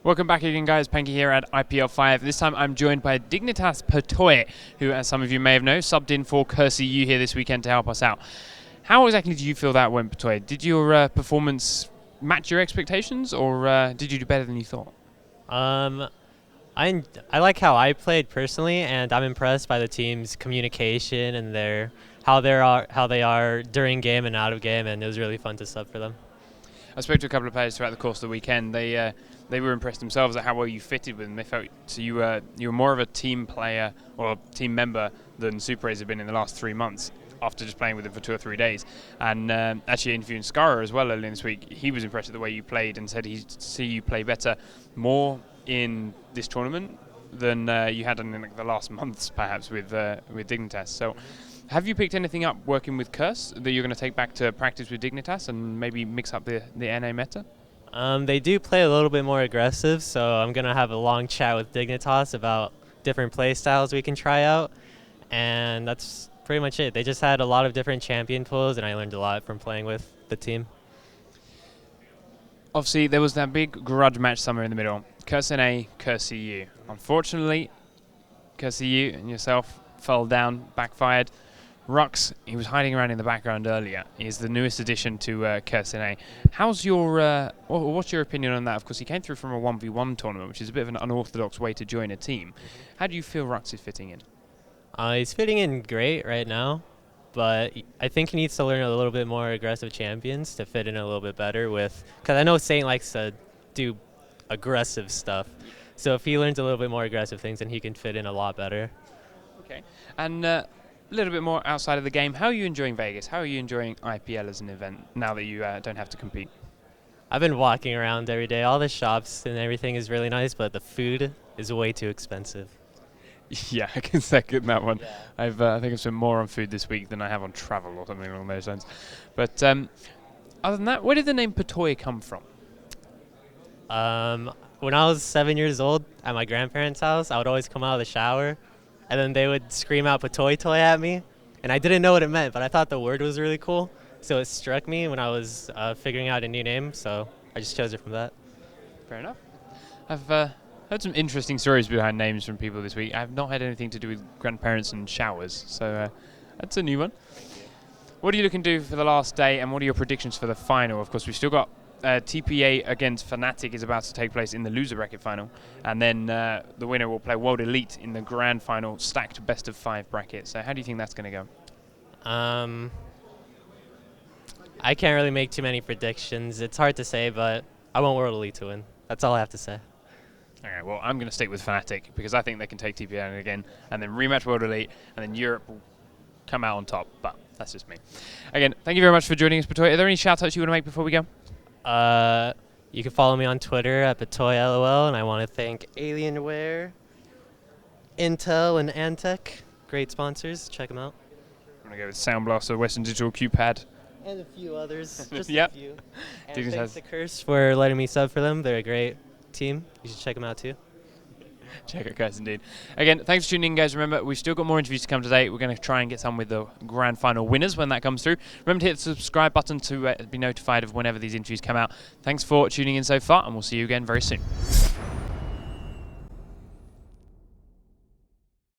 Welcome back again, guys. Panky here at IPL 5. This time I'm joined by Dignitas Patoy, who, as some of you may have known, subbed in for Kersey U here this weekend to help us out. How exactly do you feel that went, Patoy? Did your performance match your expectations, or did you do better than you thought? I like how I played personally, and I'm impressed by the team's communication and how they are during game and out of game, and it was really fun to sub for them. I spoke to a couple of players throughout the course of the weekend. They were impressed themselves at how well you fitted with them. They felt so you were more of a team player or a team member than Super Rays have been in the last 3 months after just playing with them for 2 or 3 days. And actually interviewing Skara as well earlier this week, he was impressed with the way you played and said he'd see you play better more in this tournament than you had in the last months perhaps with Dignitas. So have you picked anything up working with Curse that you're going to take back to practice with Dignitas and maybe mix up the NA meta? They do play a little bit more aggressive, so I'm going to have a long chat with Dignitas about different play styles we can try out, and that's pretty much it. They just had a lot of different champion pools, and I learned a lot from playing with the team. Obviously, there was that big grudge match somewhere in the middle. Curse NA, Curse EU. Unfortunately, Curse EU and yourself fell down, backfired. Rux, he was hiding around in the background earlier. He is the newest addition to Curse NA. How's your, what's your opinion on that? Of course, he came through from a 1v1 tournament, which is a bit of an unorthodox way to join a team. How do you feel Rux is fitting in? He's fitting in great right now, but I think he needs to learn a little bit more aggressive champions to fit in a little bit better with, because I know Saint likes to do aggressive stuff. So if he learns a little bit more aggressive things, then he can fit in a lot better. Okay. And a little bit more outside of the game, how are you enjoying Vegas? How are you enjoying IPL as an event now that you don't have to compete? I've been walking around every day. All the shops and everything is really nice, but the food is way too expensive. Yeah, I can second that one. Yeah. I think I've spent more on food this week than I have on travel or something along those lines. But other than that, where did the name Patoy come from? When I was 7 years old at my grandparents' house, I would always come out of the shower, and then they would scream out Patoy Toy at me, and I didn't know what it meant, but I thought the word was really cool, so it struck me when I was figuring out a new name, so I just chose it from that. Fair enough. I've heard some interesting stories behind names from people this week. I've not had anything to do with grandparents and showers, so that's a new one. What are you looking to do for the last day, and what are your predictions for the final? Of course, we've still got TPA against Fnatic is about to take place in the loser bracket final, and then the winner will play World Elite in the grand final, stacked best of 5 bracket. So how do you think that's going to go? I can't really make too many predictions. It's hard to say, but I want World Elite to win. That's all I have to say. All right, well, I'm going to stick with Fnatic because I think they can take TPA again and then rematch World Elite, and then Europe will come out on top, but that's just me. Again, thank you very much for joining us, Patoy. Are there any shout-outs you want to make before we go? You can follow me on Twitter at PatoyLOL, and I want to thank Alienware, Intel, and Antec. Great sponsors. Check them out. I'm going to go with Sound Blaster, Western Digital, QPad. And a few others. Just yep. a few. And thanks to Curse for letting me sub for them. They're a great team. You should check them out too. Check it, guys, indeed. Again, thanks for tuning in, guys. Remember, we've still got more interviews to come today. We're going to try and get some with the grand final winners when that comes through. Remember to hit the subscribe button to be notified of whenever these interviews come out. Thanks for tuning in so far, and we'll see you again very soon.